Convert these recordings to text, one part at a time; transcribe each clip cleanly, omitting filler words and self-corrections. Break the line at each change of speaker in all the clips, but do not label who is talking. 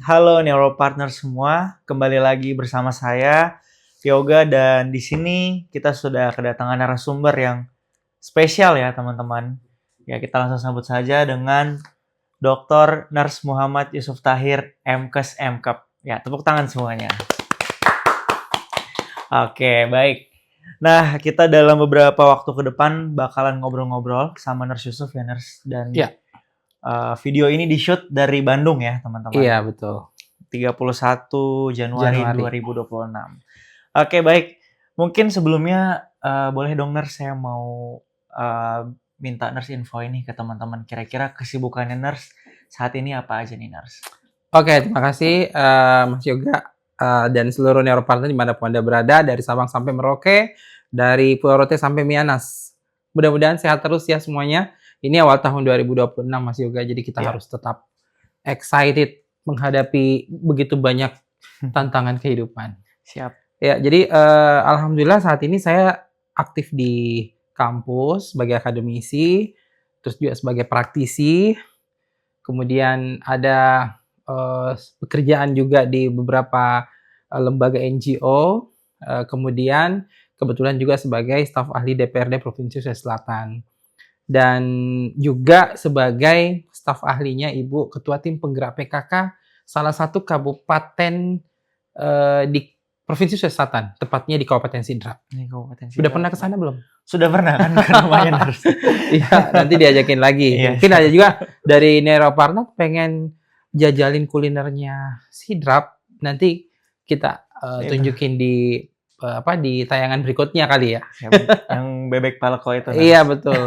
Halo Neuropartner semua, kembali lagi bersama saya Yoga dan di sini kita sudah kedatangan narasumber yang spesial ya teman-teman. Ya kita langsung sambut saja dengan Dr. Nurse Muhammad Yusuf Tahir, MKes MKep. Ya tepuk tangan semuanya. Oke baik. Nah kita dalam beberapa waktu ke depan bakalan ngobrol-ngobrol sama Nurse Yusuf ya Nurse dan
Ya.
Video ini di-shoot dari Bandung ya teman-teman.
Iya, betul.
31 Januari 2026. Oke, baik. Mungkin sebelumnya boleh dong Nurse, saya mau minta Nurse info ini ke teman-teman. Kira-kira kesibukannya Nurse saat ini apa aja nih Nurse?
Oke, terima kasih Mas Yoga dan seluruh Neuropartner dimanapun Anda berada, dari Sabang sampai Merauke, dari Pulau Rote sampai Mianas. Mudah-mudahan sehat terus ya semuanya. Ini awal tahun 2026 Mas Yoga, jadi kita harus tetap excited menghadapi begitu banyak tantangan kehidupan.
Siap.
Ya, jadi alhamdulillah saat ini saya aktif di kampus sebagai akademisi, terus juga sebagai praktisi. Kemudian ada pekerjaan juga di beberapa lembaga NGO. Kemudian kebetulan juga sebagai staf ahli DPRD Provinsi Sulawesi Selatan. Dan juga sebagai staf ahlinya Ibu Ketua Tim Penggerak PKK salah satu kabupaten di Provinsi Sulawesi Selatan, tepatnya di Kabupaten Sidrap. Udah pernah ke sana belum?
Sudah pernah kan ke rumahnya Nurse?
Iya, nanti diajakin lagi. Mungkin ada juga dari Neuropartner pengen jajalin kulinernya Sidrap. Nanti kita tunjukin di tayangan berikutnya kali ya.
Yang bebek paleko itu. Nurse.
Iya, betul.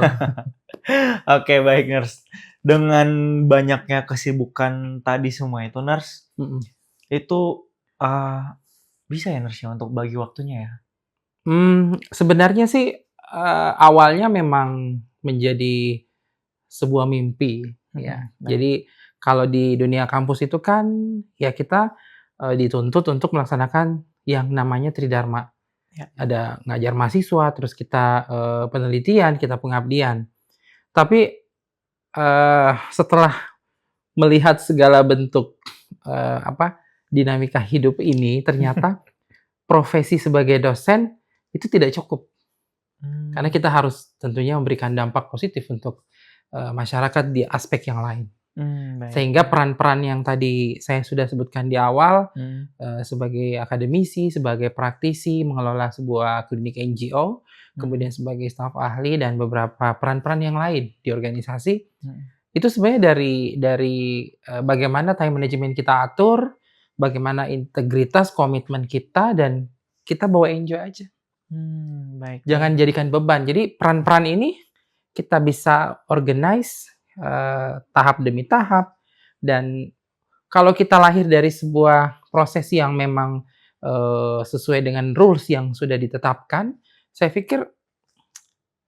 Oke, baik Nurse. Dengan banyaknya kesibukan tadi semua itu Nurse, itu bisa ya Nurse untuk bagi waktunya ya?
Sebenarnya sih awalnya memang menjadi sebuah mimpi ya. Jadi kalau di dunia kampus itu kan ya kita dituntut untuk melaksanakan yang namanya Tridharma.
Ya.
Ada ngajar mahasiswa, terus kita penelitian, kita pengabdian. Tapi setelah melihat segala bentuk dinamika hidup ini, ternyata profesi sebagai dosen itu tidak cukup. Karena kita harus tentunya memberikan dampak positif untuk masyarakat di aspek yang lain. Sehingga peran-peran yang tadi saya sudah sebutkan di awal, sebagai akademisi, sebagai praktisi, mengelola sebuah klinik NGO, kemudian sebagai staf ahli dan beberapa peran-peran yang lain di organisasi, itu sebenarnya dari bagaimana time management kita atur, bagaimana integritas, komitmen kita, dan kita bawa enjoy aja.
Baik.
Jangan jadikan beban. Jadi peran-peran ini kita bisa organize tahap demi tahap, dan kalau kita lahir dari sebuah proses yang memang sesuai dengan rules yang sudah ditetapkan, saya pikir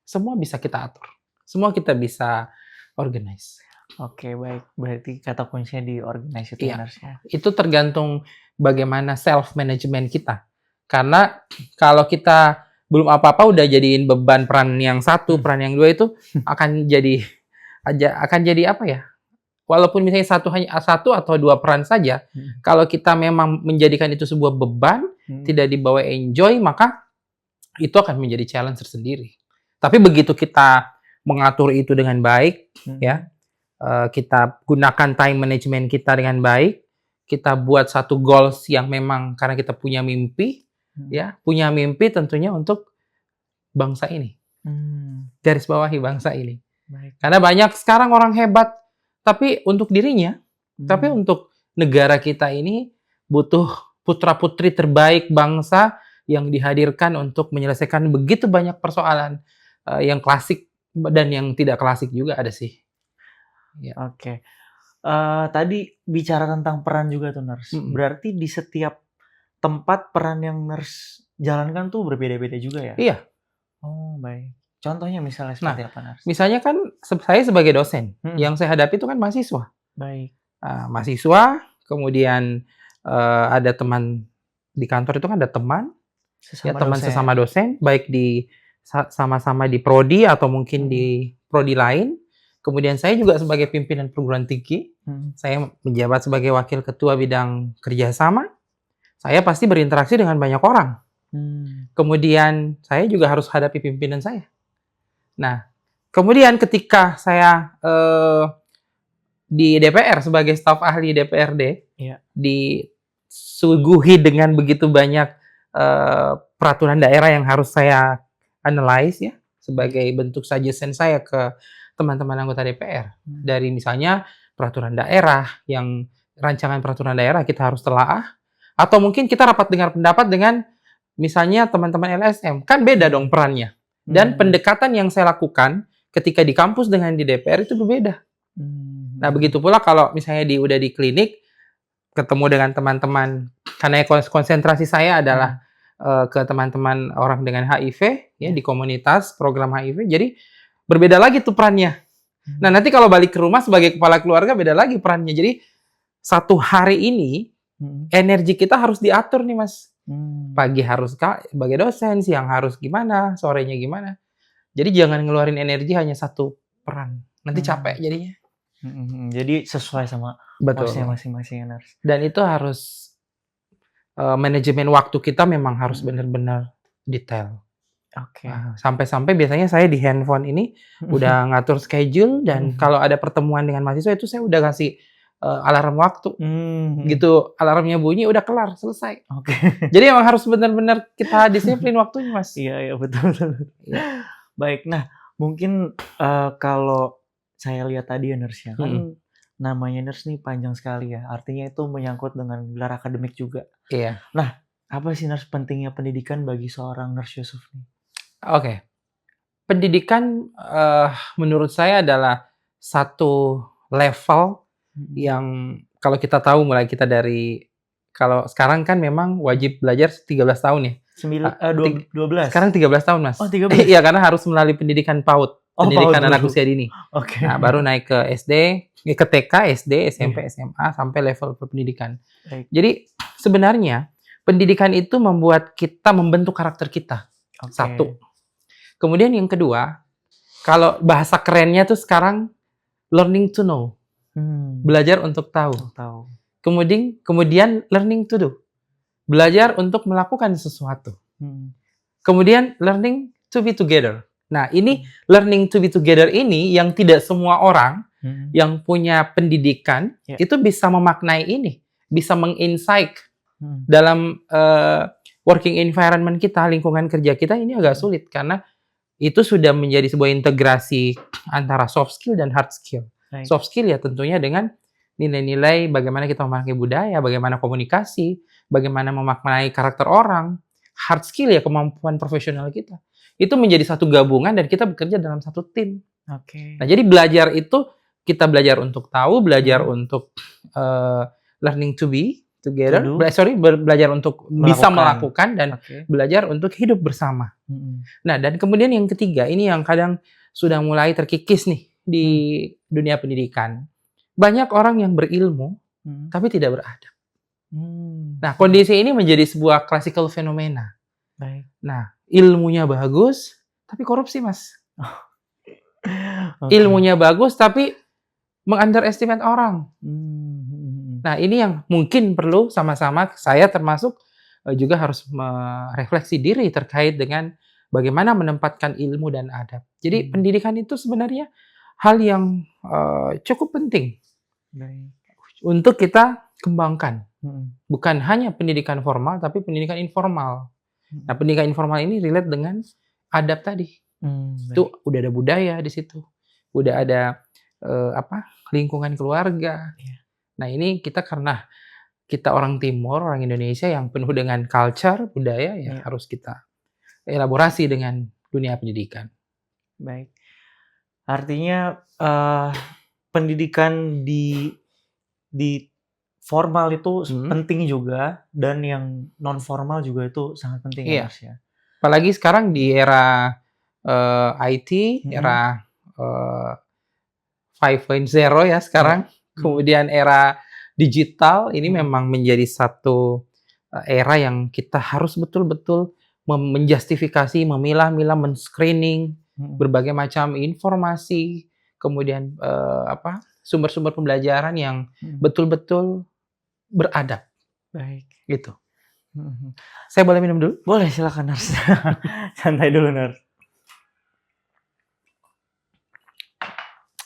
semua bisa kita atur, semua kita bisa organize.
Oke, baik. Berarti kata kuncinya di organize itu ya.
Itu tergantung bagaimana self management kita. Karena kalau kita belum apa-apa udah jadiin beban peran yang satu, peran yang dua itu akan jadi apa ya? Walaupun misalnya hanya satu atau dua peran saja, kalau kita memang menjadikan itu sebuah beban, tidak dibawa enjoy, maka itu akan menjadi challenge tersendiri. Tapi begitu kita mengatur itu dengan baik, ya, kita gunakan time management kita dengan baik, kita buat satu goals yang memang karena kita punya mimpi, ya, punya mimpi tentunya untuk bangsa ini, garis bawahi bangsa ini. Baik. Karena banyak sekarang orang hebat, tapi untuk dirinya, tapi untuk negara kita ini butuh putra-putri terbaik bangsa yang dihadirkan untuk menyelesaikan begitu banyak persoalan yang klasik dan yang tidak klasik juga ada sih.
Ya. Oke. Tadi bicara tentang peran juga tuh Nurse. Berarti di setiap tempat peran yang Nurse jalankan tuh berbeda-beda juga ya?
Iya.
Oh, baik. Contohnya misalnya seperti apa, Nurse?
Misalnya kan saya sebagai dosen, yang saya hadapi itu kan mahasiswa.
Baik.
Mahasiswa, kemudian ada teman di kantor itu kan ada teman, sesama dosen, baik di sama-sama di prodi atau mungkin di prodi lain, Kemudian saya juga sebagai pimpinan perguruan tinggi, saya menjabat sebagai wakil ketua bidang kerjasama. Saya pasti berinteraksi dengan banyak orang. Kemudian saya juga harus hadapi pimpinan saya. Nah, kemudian ketika saya di DPR sebagai staf ahli DPRD, disuguhi dengan begitu banyak peraturan daerah yang harus saya analyze ya, sebagai bentuk suggestion saya ke teman-teman anggota DPR. Dari misalnya peraturan daerah, yang rancangan peraturan daerah kita harus telaah, atau mungkin kita rapat dengar pendapat dengan misalnya teman-teman LSM, kan beda dong perannya. Dan pendekatan yang saya lakukan ketika di kampus dengan di DPR itu berbeda. Nah, begitu pula kalau misalnya udah di klinik, ketemu dengan teman-teman, karena konsentrasi saya adalah ke teman-teman orang dengan HIV, ya, di komunitas program HIV, jadi berbeda lagi tuh perannya. Nah, nanti kalau balik ke rumah sebagai kepala keluarga, beda lagi perannya. Jadi, satu hari ini, energi kita harus diatur nih, Mas. Pagi harus sebagai dosen, siang harus gimana, sorenya gimana. Jadi jangan ngeluarin energi hanya satu peran. Nanti capek jadinya.
Jadi sesuai sama porsinya masing-masing.
Dan itu harus manajemen waktu kita memang harus benar-benar detail. Sampai-sampai biasanya saya di handphone ini udah ngatur schedule, dan kalau ada pertemuan dengan mahasiswa itu saya udah kasih alarm waktu, gitu, alarmnya bunyi udah kelar, selesai. Jadi emang harus benar-benar kita disiplin waktunya, Mas.
Iya, betul. Ya. Baik, nah mungkin kalau saya lihat tadi ya, Nurse, ya, kan namanya Nurse nih panjang sekali ya, artinya itu menyangkut dengan gelar akademik juga.
Iya.
Nah, apa sih Nurse pentingnya pendidikan bagi seorang Nurse Yusuf nih?
Pendidikan menurut saya adalah satu level yang kalau kita tahu mulai kita dari, kalau sekarang kan memang wajib belajar 13 tahun ya.
12.
Sekarang 13 tahun, Mas.
Oh, 13.
Iya, karena harus melalui pendidikan PAUD, pendidikan anak usia dini. Nah, baru naik ke SD, ke TK, SD, SMP, SMA, sampai level berpendidikan. Jadi, sebenarnya pendidikan itu membuat kita membentuk karakter kita. Satu. Kemudian yang kedua, kalau bahasa kerennya tuh sekarang learning to know. Belajar untuk tahu. Kemudian learning to do. Belajar untuk melakukan sesuatu. Kemudian learning to be together. Nah, ini learning to be together ini yang tidak semua orang yang punya pendidikan itu bisa memaknai ini, bisa menginsight dalam working environment kita, lingkungan kerja kita ini agak sulit karena itu sudah menjadi sebuah integrasi antara soft skill dan hard skill. Soft skill ya tentunya dengan nilai-nilai bagaimana kita memakai budaya, bagaimana komunikasi, bagaimana memaknai karakter orang. Hard skill ya kemampuan profesional kita. Itu menjadi satu gabungan dan kita bekerja dalam satu tim. Nah, jadi belajar itu kita belajar untuk tahu, belajar untuk learning to be together, belajar untuk bisa melakukan dan belajar untuk hidup bersama. Nah, dan kemudian yang ketiga, ini yang kadang sudah mulai terkikis nih di dunia pendidikan. Banyak orang yang berilmu tapi tidak beradab. Nah, kondisi ini menjadi sebuah classical fenomena. Nah, ilmunya bagus tapi korupsi, Mas. Ilmunya bagus tapi mengunderestimate orang. Nah, ini yang mungkin perlu sama-sama saya termasuk juga harus merefleksi diri terkait dengan bagaimana menempatkan ilmu dan adab. Jadi pendidikan itu sebenarnya hal yang cukup penting untuk kita kembangkan. Bukan hanya pendidikan formal, tapi pendidikan informal. Nah, pendidikan informal ini relate dengan adab tadi. Itu udah ada budaya di situ, udah ada lingkungan keluarga. Nah, ini kita karena kita orang Timur, orang Indonesia yang penuh dengan culture, budaya, ya harus kita elaborasi dengan dunia pendidikan.
Baik. Artinya pendidikan di formal itu penting juga, dan yang non formal juga itu sangat penting ya, Mas, ya.
Apalagi sekarang di era IT, era 5.0 ya sekarang. Kemudian era digital ini memang menjadi satu era yang kita harus betul-betul menjustifikasi, memilah-milah, men-screening berbagai macam informasi. kemudian sumber-sumber pembelajaran yang betul-betul beradab
Baik.
gitu.
Mhm.
Saya boleh minum dulu?
Boleh, silakan Nars. Santai dulu Nars.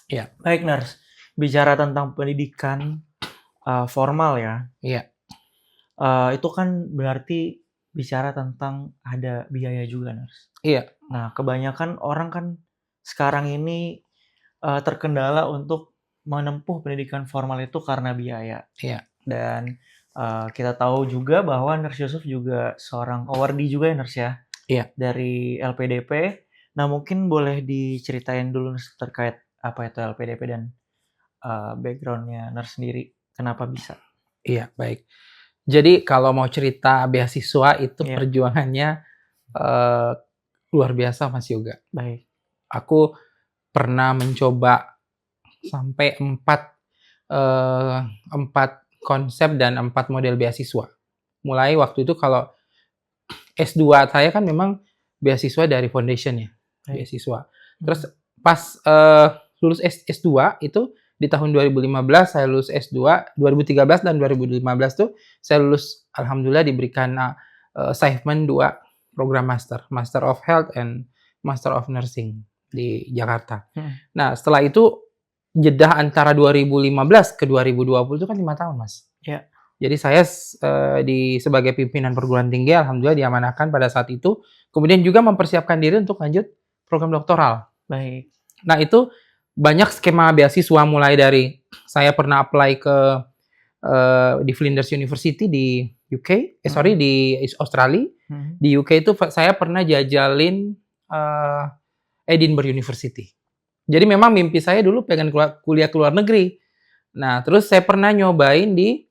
Iya.
Baik Nars, bicara tentang pendidikan formal ya.
Iya.
Itu kan berarti bicara tentang ada biaya juga Nars.
Iya.
Nah, kebanyakan orang kan sekarang ini terkendala untuk menempuh pendidikan formal itu karena biaya.
Iya.
Dan kita tahu juga bahwa Nars Yusuf juga seorang awardee juga ya Nars ya.
Iya.
Dari LPDP. Nah, mungkin boleh diceritain dulu Nars terkait apa itu LPDP dan background-nya Nars sendiri. Kenapa bisa?
Iya, baik. Jadi kalau mau cerita beasiswa itu
Iya.
perjuangannya luar biasa Mas Yoga.
Baik.
Aku pernah mencoba sampai 4 konsep dan 4 model beasiswa. Mulai waktu itu kalau S2 saya kan memang beasiswa dari foundation ya, beasiswa. Terus pas lulus S2 itu di tahun 2015 saya lulus S2, 2013 dan 2015 tuh saya lulus, alhamdulillah diberikan assignment 2 program Master of Health and Master of Nursing di Jakarta. Nah, setelah itu jeda antara 2015 ke 2020 itu kan 5 tahun, Mas.
Ya.
Jadi saya sebagai pimpinan perguruan tinggi alhamdulillah diamanahkan pada saat itu, kemudian juga mempersiapkan diri untuk lanjut program doktoral.
Baik.
Nah, itu banyak skema beasiswa mulai dari saya pernah apply ke di Flinders University di UK, di Australia. Di UK itu saya pernah jajalin Edinburgh University. Jadi memang mimpi saya dulu pengen kuliah ke luar negeri. Nah, terus saya pernah nyobain di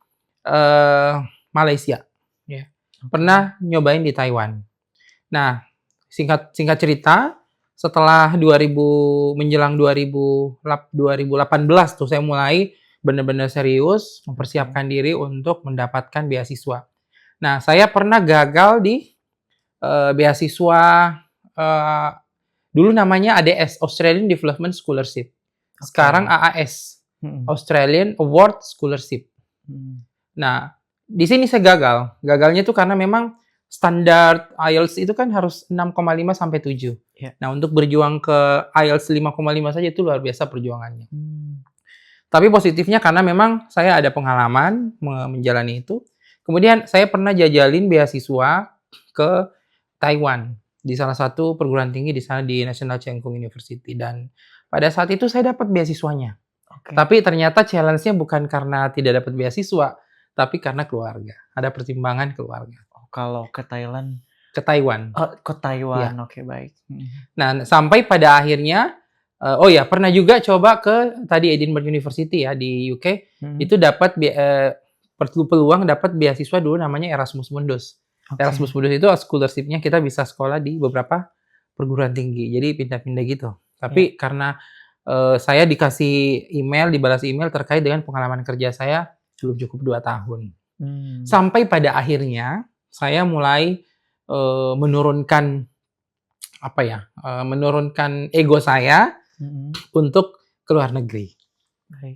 Malaysia, ya. Pernah nyobain di Taiwan. Nah, singkat cerita, setelah menjelang 2018 tuh saya mulai benar-benar serius mempersiapkan diri untuk mendapatkan beasiswa. Nah, saya pernah gagal di beasiswa dulu namanya ADS, Australian Development Scholarship. Sekarang AAS, Australian Award Scholarship. Nah, di sini saya gagal. Gagalnya itu karena memang standar IELTS itu kan harus 6,5 sampai 7.
Yeah.
Nah, untuk berjuang ke IELTS 5,5 saja itu luar biasa perjuangannya. Tapi positifnya karena memang saya ada pengalaman menjalani itu. Kemudian saya pernah jajalin beasiswa ke Taiwan di salah satu perguruan tinggi di sana di National Cheng Kung University, dan pada saat itu saya dapat beasiswanya. Tapi ternyata challenge-nya bukan karena tidak dapat beasiswa, tapi karena keluarga. Ada pertimbangan keluarga.
Kalau ke Thailand?
Ke Taiwan.
Oh, ke Taiwan.
Ya.
Oke, baik.
Nah, sampai pada akhirnya, pernah juga coba ke tadi Edinburgh University ya di UK. Itu dapat peluang dapat beasiswa dulu namanya Erasmus Mundus. Erasmus Mundus itu scholarship-nya kita bisa sekolah di beberapa perguruan tinggi. Jadi pindah-pindah gitu. Tapi karena saya dikasih dibalas email terkait dengan pengalaman kerja saya belum cukup 2 tahun. Sampai pada akhirnya saya mulai menurunkan ego saya untuk ke luar negeri.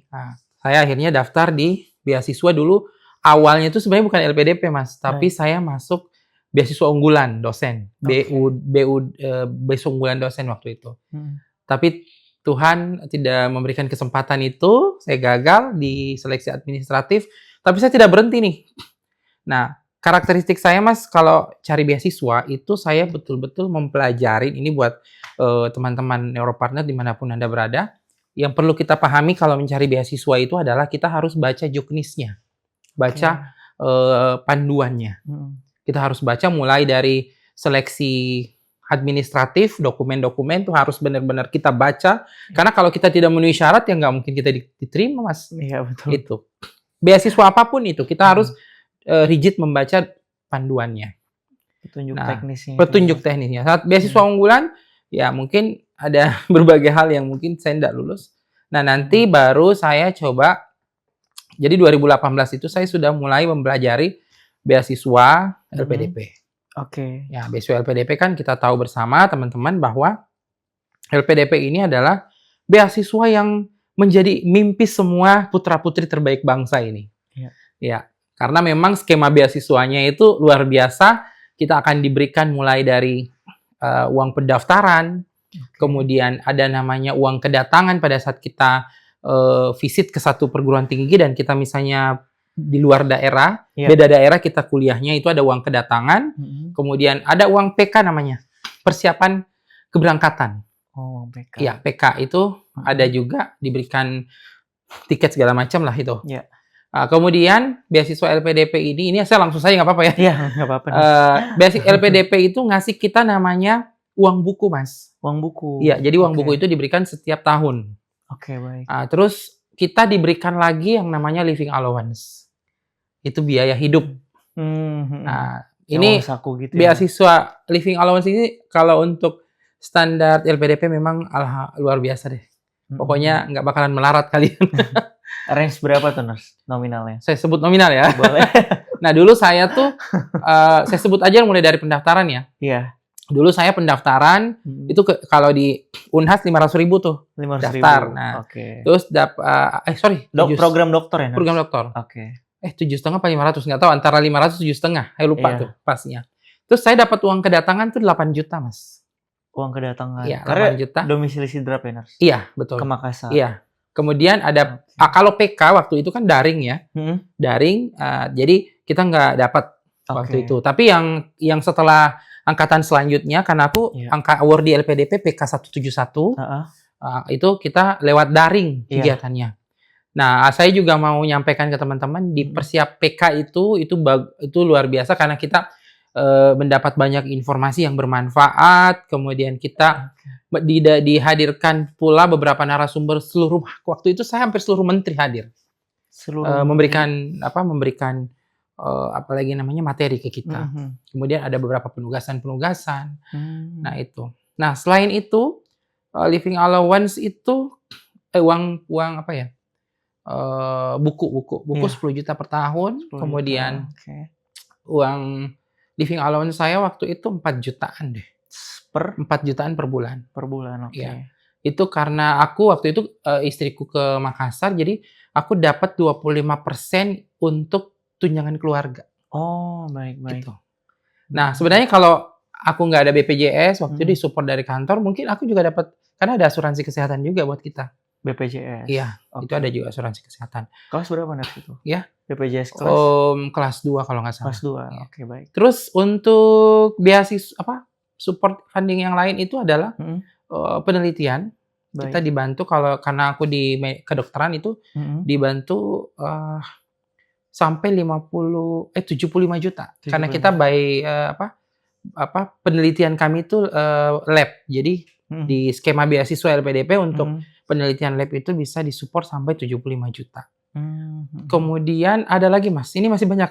Nah, saya akhirnya daftar di beasiswa dulu. Awalnya itu sebenarnya bukan LPDP, Mas, tapi saya masuk beasiswa unggulan dosen, beasiswa unggulan dosen waktu itu. Tapi Tuhan tidak memberikan kesempatan itu, saya gagal di seleksi administratif, tapi saya tidak berhenti nih. Nah, karakteristik saya, Mas, kalau cari beasiswa itu saya betul-betul mempelajari, ini buat teman-teman Neuropartner dimanapun Anda berada, yang perlu kita pahami kalau mencari beasiswa itu adalah kita harus baca juknisnya, baca panduannya. Kita harus baca mulai dari seleksi administratif, dokumen-dokumen itu harus benar-benar kita baca. Karena kalau kita tidak memenuhi syarat, ya nggak mungkin kita diterima, Mas.
Iya, betul.
Itu. Beasiswa apapun itu, kita harus rigid membaca panduannya. Petunjuk teknisnya. Saat beasiswa unggulan, ya mungkin ada berbagai hal yang mungkin saya tidak lulus. Nah, nanti baru saya coba. Jadi 2018 itu saya sudah mulai mempelajari beasiswa LPDP. Ya, beasiswa LPDP kan kita tahu bersama teman-teman bahwa LPDP ini adalah beasiswa yang menjadi mimpi semua putra-putri terbaik bangsa ini.
Iya.
Ya, karena memang skema beasiswanya itu luar biasa. Kita akan diberikan mulai dari uang pendaftaran, kemudian ada namanya uang kedatangan pada saat kita visit ke satu perguruan tinggi dan kita misalnya di luar daerah, beda daerah kita kuliahnya itu ada uang kedatangan, kemudian ada uang PK namanya, persiapan keberangkatan.
Oh, uang PK.
Iya, PK itu ada juga diberikan tiket segala macam lah itu.
Iya.
Kemudian beasiswa LPDP ini saya langsung saja nggak apa-apa ya.
Iya, nggak apa-apa.
Beasiswa LPDP itu ngasih kita namanya uang buku, Mas.
Uang buku.
Iya, jadi uang buku itu diberikan setiap tahun.
Oke, baik.
Terus kita diberikan lagi yang namanya living allowance. Itu biaya hidup. Nah, ini
saku gitu
beasiswa living allowance ini kalau untuk standar LPDP memang luar biasa deh. Pokoknya nggak bakalan melarat kalian.
Range berapa tuh, Nurs? Nominalnya?
Saya sebut nominal ya.
Boleh.
Nah, dulu saya tuh, saya sebut aja mulai dari pendaftaran ya.
Iya.
Dulu saya pendaftaran, itu kalau di Unhas 500.000 tuh.
500.000.
Daftar. Nah, terus
program dokter ya, Nurs?
Program dokter.
Oke.
7,5 apa 500, nggak tahu, antara 500 7,5. Saya lupa tuh pasnya. Terus saya dapat uang kedatangan tuh 8 juta, Mas.
Uang kedatangan.
Iya,
8
juta.
Domisili Sidrap ya, Nurs?
Iya, betul.
Ke Makassar.
Iya. Kemudian ada kalau PK waktu itu kan daring ya. Daring, jadi kita nggak dapat waktu itu. Tapi yang setelah angkatan selanjutnya, karena aku angka award di LPDP PK 171, itu kita lewat daring kegiatannya. Nah, saya juga mau nyampaikan ke teman-teman di persiap PK itu luar biasa karena kita mendapat banyak informasi yang bermanfaat, kemudian kita dihadirkan pula beberapa narasumber waktu itu saya hampir seluruh menteri hadir. Memberikan apalagi namanya materi ke kita. Kemudian ada beberapa penugasan. Nah, itu. Nah, selain itu living allowance itu uang apa ya? Buku 10 juta per tahun, kemudian uang living allowance saya waktu itu 4 jutaan deh. 4 jutaan per bulan.
Per bulan, oke.
Ya. Itu karena aku waktu itu istriku ke Makassar, jadi aku dapat 25% untuk tunjangan keluarga.
Oh, baik.
Gitu. Nah, sebenarnya kalau aku nggak ada BPJS, waktu itu disupport dari kantor, mungkin aku juga dapat, karena ada asuransi kesehatan juga buat kita.
BPJS?
Iya, itu ada juga asuransi kesehatan.
Kelas berapa, Nurs, itu?
Ya.
BPJS kelas?
Kelas 2 kalau nggak salah.
Kelas 2, oke, baik.
Terus untuk beasiswa, support funding yang lain itu adalah penelitian. Baik. Kita dibantu karena aku di kedokteran itu dibantu sampai 75 juta. Karena kita penelitian kami itu lab. Jadi di skema beasiswa LPDP untuk penelitian lab itu bisa disupport sampai 75 juta. Kemudian ada lagi, Mas. Ini masih banyak.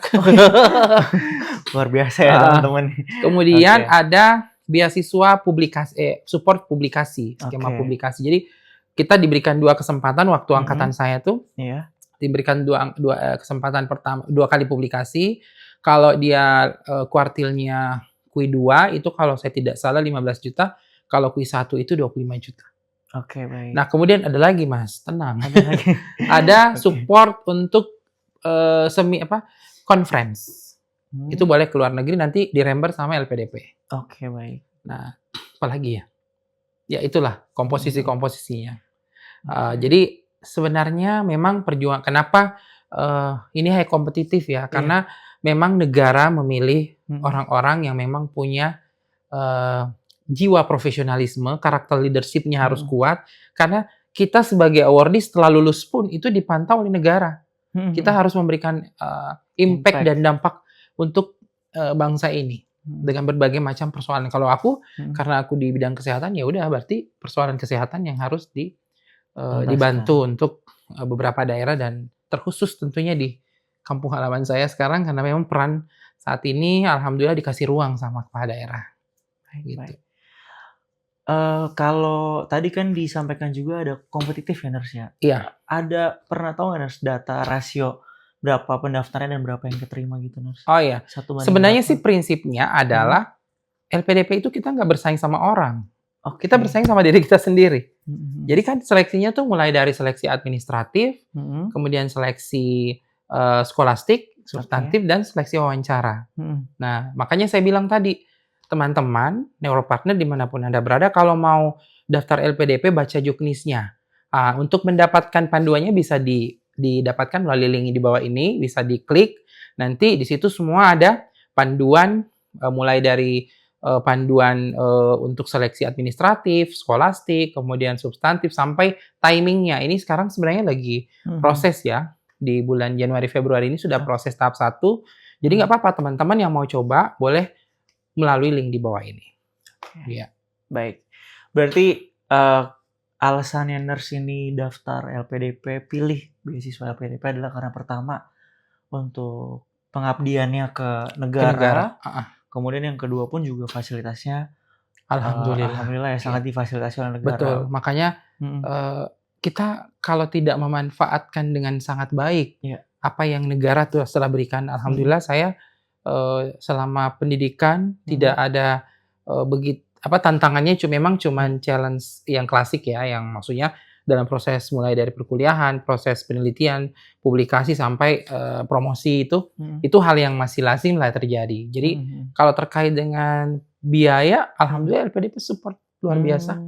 Luar biasa ya, teman-teman.
Kemudian ada beasiswa publikasi, support publikasi, skema publikasi. Jadi kita diberikan 2 kesempatan waktu angkatan saya tuh. Diberikan 2 kesempatan pertama, 2 kali publikasi. Kalau dia kuartilnya Q2 itu kalau saya tidak salah 15 juta, kalau Q1 itu 25 juta.
Oke, baik.
Nah, kemudian ada lagi, Mas, tenang. Ada support untuk conference. Itu boleh ke luar negeri, nanti direimburse sama LPDP.
Oke, baik.
Nah, apalagi ya? Ya itulah komposisinya. Jadi sebenarnya memang perjuangan, kenapa ini high kompetitif ya? Karena memang negara memilih orang-orang yang memang punya jiwa profesionalisme, karakter leadership-nya harus kuat, karena kita sebagai awardee setelah lulus pun itu dipantau oleh negara. Kita harus memberikan impact dan dampak untuk bangsa ini dengan berbagai macam persoalan. Kalau aku, karena aku di bidang kesehatan, ya udah berarti persoalan kesehatan yang harus dibantu untuk beberapa daerah dan terkhusus tentunya di kampung halaman saya sekarang, karena memang peran saat ini alhamdulillah dikasih ruang sama kepala daerah. Gitu.
Baik. Kalau tadi kan disampaikan juga ada kompetitif ya, Nurs ya?
Iya.
Ada pernah tahu nggak, Nurs, data rasio berapa pendaftaran dan berapa yang keterima gitu, Nurs?
Oh iya. Sebenarnya sih prinsipnya adalah LPDP itu kita nggak bersaing sama orang. Kita bersaing sama diri kita sendiri. Jadi kan seleksinya tuh mulai dari seleksi administratif,
Mhm.
kemudian seleksi skolastik, substantif, dan seleksi wawancara.
Mhm.
Nah, makanya saya bilang tadi, teman-teman, neuropartner dimanapun Anda berada, kalau mau daftar LPDP, baca juknisnya. Untuk mendapatkan panduannya bisa didapatkan melalui link di bawah ini, bisa diklik. Nanti di situ semua ada panduan, mulai dari panduan untuk seleksi administratif, skolastik, kemudian substantif, sampai timingnya. Ini sekarang sebenarnya lagi proses ya. Di bulan Januari Februari ini sudah proses tahap 1. Jadi nggak apa-apa teman-teman yang mau coba boleh melalui link di bawah ini. Iya.
Baik. Berarti alasannya nurse ini daftar LPDP, pilih beasiswa LPDP adalah karena pertama untuk pengabdiannya ke negara. Kemudian yang kedua pun juga fasilitasnya alhamdulillah ya sangat difasilitasi oleh negara.
Betul. Makanya kita kalau tidak memanfaatkan dengan sangat baik apa yang negara telah berikan, alhamdulillah saya selama pendidikan tidak ada tantangannya memang cuman challenge yang klasik ya, yang maksudnya dalam proses mulai dari perkuliahan, proses penelitian, publikasi sampai promosi itu hal yang masih lazim lah terjadi. Jadi kalau terkait dengan biaya, alhamdulillah LPDP support luar biasa.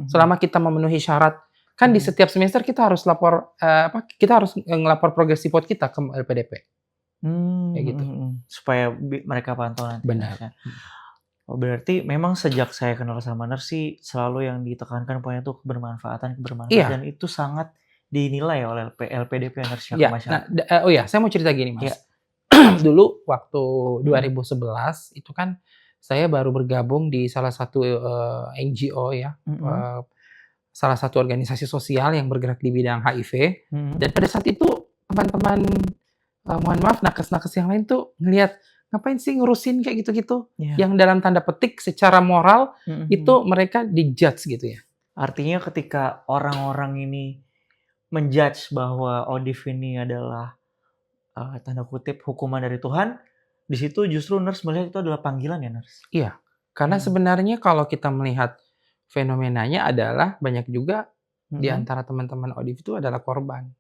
Selama kita memenuhi syarat, kan di setiap semester kita harus lapor kita harus ngelapor progress report kita ke LPDP. Kayak gitu.
Supaya mereka pantau nanti.
Benar.
Oh, berarti memang sejak saya kenal sama nurse sih selalu yang ditekankan poinnya tuh kebermanfaatan dan itu sangat dinilai oleh LPDP nurse
ke masyarakat. Nah, saya mau cerita gini, Mas. Dulu waktu 2011 itu kan saya baru bergabung di salah satu NGO ya. Salah satu organisasi sosial yang bergerak di bidang HIV. Dan pada saat itu teman-teman mohon maaf nakes-nakes yang lain tuh ngelihat ngapain sih ngurusin kayak gitu-gitu yang dalam tanda petik secara moral itu mereka dijudge gitu ya.
Artinya ketika orang-orang ini menjudge bahwa ODIF ini adalah tanda kutip hukuman dari Tuhan, di situ justru nurse melihat itu adalah panggilan ya nurse.
Iya, karena sebenarnya kalau kita melihat fenomenanya adalah banyak juga di antara teman-teman ODIF itu adalah korban.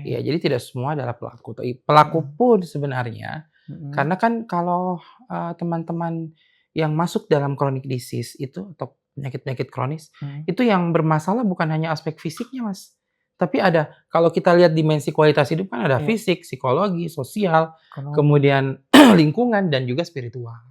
Ya, jadi tidak semua adalah pelaku. Pelaku pun sebenarnya, karena kan kalau teman-teman yang masuk dalam chronic disease itu atau penyakit-penyakit kronis, itu yang bermasalah bukan hanya aspek fisiknya, Mas. Tapi ada, kalau kita lihat dimensi kualitas hidup kan ada fisik, psikologi, sosial, kemudian lingkungan, dan juga spiritual.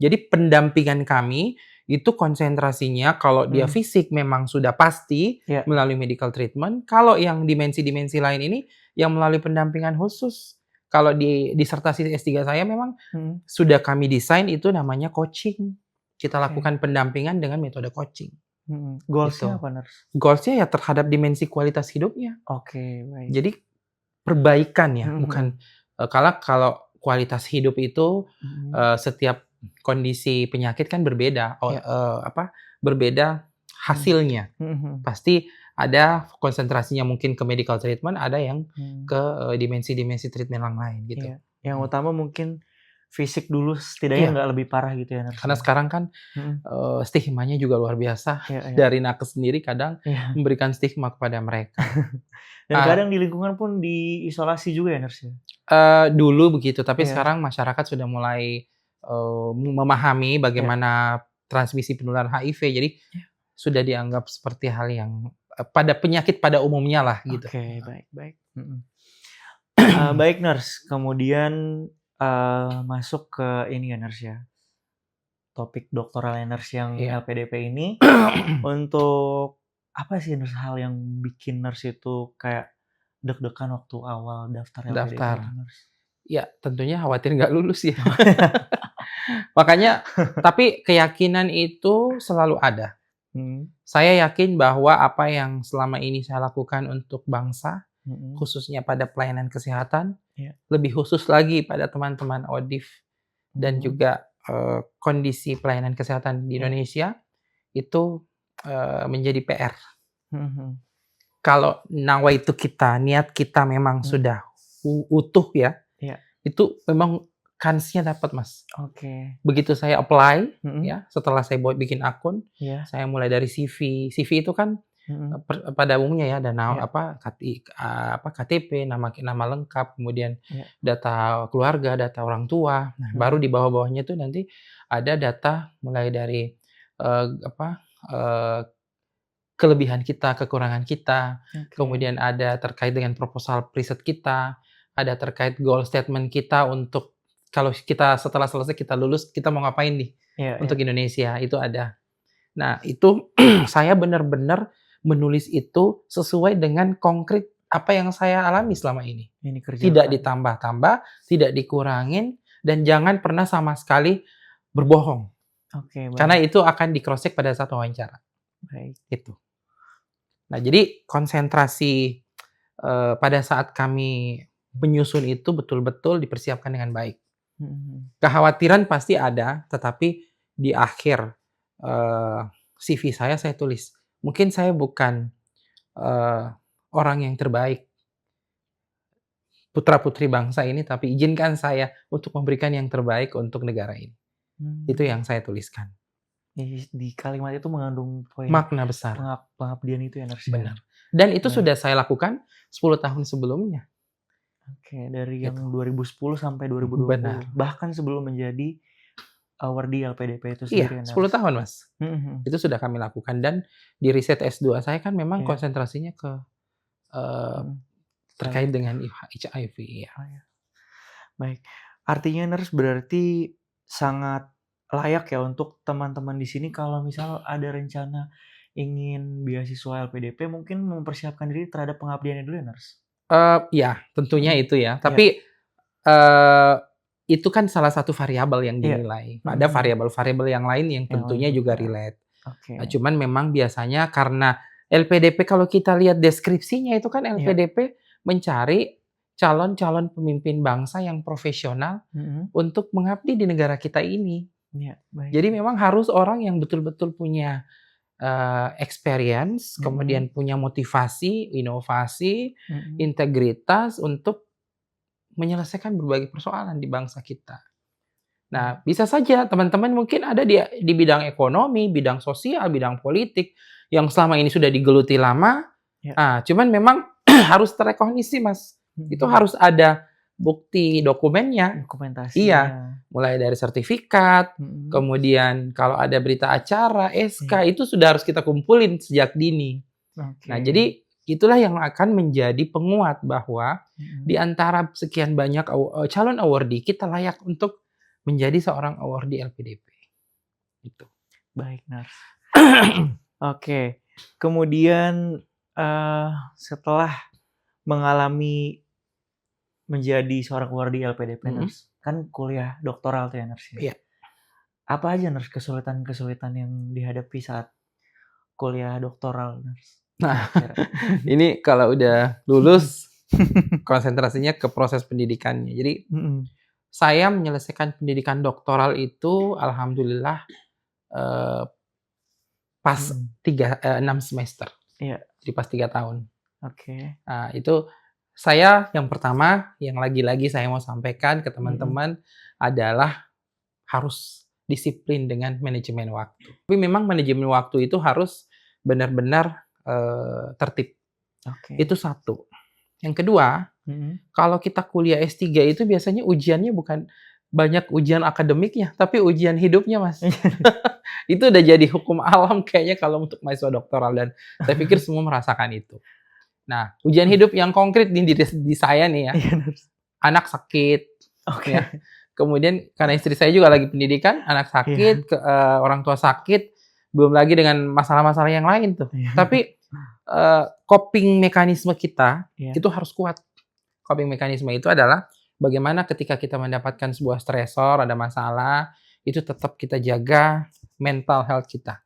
Jadi pendampingan kami itu konsentrasinya kalau dia fisik memang sudah pasti melalui medical treatment. Kalau yang dimensi-dimensi lain ini yang melalui pendampingan khusus. Kalau di disertasi S3 saya memang sudah kami desain itu namanya coaching. Kita lakukan pendampingan dengan metode coaching.
Goals-nya apa, nurse?
Goals-nya ya terhadap dimensi kualitas hidupnya.
Baik.
Jadi perbaikan ya, bukan kalau kualitas hidup itu setiap kondisi penyakit kan berbeda, berbeda hasilnya. Pasti ada konsentrasinya mungkin ke medical treatment, ada yang ke dimensi-dimensi treatment yang lain gitu.
Yang utama mungkin fisik dulu setidaknya nggak lebih parah gitu ya nurse.
Karena sekarang kan stigmanya juga luar biasa. Dari nakes sendiri kadang memberikan stigma kepada mereka.
Dan kadang di lingkungan pun diisolasi juga ya nurse.
Dulu begitu, tapi sekarang masyarakat sudah mulai memahami bagaimana transmisi penularan HIV, jadi sudah dianggap seperti hal yang pada penyakit pada umumnya lah gitu.
Baik. Baik nurse, kemudian masuk ke ini ya nurse ya, topik doktoral nurse yang LPDP ini. Untuk apa sih nurse hal yang bikin nurse itu kayak deg-degan waktu awal daftar LPDP nurse?
Ya tentunya khawatir nggak lulus ya. Makanya, tapi keyakinan itu selalu ada. Saya yakin bahwa apa yang selama ini saya lakukan untuk bangsa, khususnya pada pelayanan kesehatan, lebih khusus lagi pada teman-teman ODIF dan juga kondisi pelayanan kesehatan di Indonesia, itu menjadi PR. Kalau nawaitu kita, niat kita memang sudah utuh ya, itu memang kansnya dapat, Mas. Begitu saya apply, ya, setelah saya bikin akun, saya mulai dari CV. CV itu kan pada umumnya ya, ada
Iya.
KTP, nama lengkap, kemudian
Iya.
data keluarga, data orang tua. Nah, baru di bawah-bawahnya itu nanti ada data mulai dari eh, apa eh, kelebihan kita, kekurangan kita,
Oke.
kemudian ada terkait dengan proposal preset kita, ada terkait goal statement kita untuk kalau kita setelah selesai kita lulus, kita mau ngapain nih
Iya, iya.
untuk Indonesia, itu ada. Nah, itu saya benar-benar menulis itu sesuai dengan konkret apa yang saya alami selama ini.
Ini
Tidak
kerjakan.
ditambah-tambah, tidak dikurangin, dan jangan pernah sama sekali berbohong.
Oke, baik.
Karena itu akan di-cross check pada saat wawancara.
Baik.
Gitu. Nah, jadi konsentrasi pada saat kami menyusun itu betul-betul dipersiapkan dengan baik. Kekhawatiran pasti ada, tetapi di akhir CV saya tulis, mungkin saya bukan orang yang terbaik, putra-putri bangsa ini, tapi izinkan saya untuk memberikan yang terbaik untuk negara ini. Itu yang saya tuliskan.
Di kalimat itu mengandung poin
Makna besar.
pengabdian itu ya, Nars.
Benar. Dan itu
Baik.
sudah saya lakukan 10 tahun sebelumnya.
Oke, dari yang
Gitu.
2010 sampai 2020.
Benar.
Bahkan sebelum menjadi awardee LPDP itu
Iya,
sendiri ya,
10
Nars.
tahun, Mas. Itu sudah kami lakukan. Dan di riset S2 saya kan memang
Iya.
konsentrasinya ke terkait dengan HIV. Ya.
Oh, ya. Baik. Artinya Nars berarti sangat layak ya untuk teman-teman di sini kalau misal ada rencana ingin beasiswa LPDP mungkin mempersiapkan diri terhadap pengabdiannya dulu ya, Nars.
Ya, tentunya itu ya. Tapi itu kan salah satu variabel yang dinilai. Ada variabel-variabel yang lain yang tentunya juga relate.
Oke.
Nah, cuman memang biasanya karena LPDP kalau kita lihat deskripsinya itu kan LPDP mencari calon-calon pemimpin bangsa yang profesional untuk mengabdi di negara kita ini.
Iya, baik.
Jadi memang harus orang yang betul-betul punya experience, kemudian punya motivasi, inovasi, integritas untuk menyelesaikan berbagai persoalan di bangsa kita. Nah, bisa saja teman-teman mungkin ada di bidang ekonomi, bidang sosial, bidang politik yang selama ini sudah digeluti lama.
Ya.
Cuman memang harus terrekognisi, Mas. Itu harus ada bukti dokumennya.
Dokumentasinya.
Iya, mulai dari sertifikat, kemudian kalau ada berita acara, SK, itu sudah harus kita kumpulin sejak dini.
Oke.
Nah, jadi itulah yang akan menjadi penguat bahwa di antara sekian banyak calon awardee, kita layak untuk menjadi seorang awardee LPDP. Gitu.
Baik, Nars. Oke. Kemudian setelah mengalami menjadi seorang awardee LPDP, Nars, kan kuliah doktoral tuh ya, Nars.
Iya.
Apa aja, Nars, kesulitan-kesulitan yang dihadapi saat kuliah doktoral, Nars?
Nah, ini kalau udah lulus, konsentrasinya ke proses pendidikannya. Jadi, saya menyelesaikan pendidikan doktoral itu, alhamdulillah, pas 6 semester.
Iya.
Jadi pas 3 tahun.
Oke.
Nah, itu saya yang pertama, yang lagi-lagi saya mau sampaikan ke teman-teman adalah harus disiplin dengan manajemen waktu. Tapi memang manajemen waktu itu harus benar-benar tertib.
Oke.
Itu satu. Yang kedua, kalau kita kuliah S3 itu biasanya ujiannya bukan banyak ujian akademiknya, tapi ujian hidupnya, Mas. Itu udah jadi hukum alam kayaknya kalau untuk mahasiswa doktoral, dan saya pikir semua merasakan itu. Nah, ujian hidup yang konkret di saya nih ya, anak sakit, ya. Kemudian karena istri saya juga lagi pendidikan, anak sakit, orang tua sakit, belum lagi dengan masalah-masalah yang lain tuh. Tapi coping mekanisme kita itu harus kuat. Coping mekanisme itu adalah bagaimana ketika kita mendapatkan sebuah stresor, ada masalah, itu tetap kita jaga mental health kita.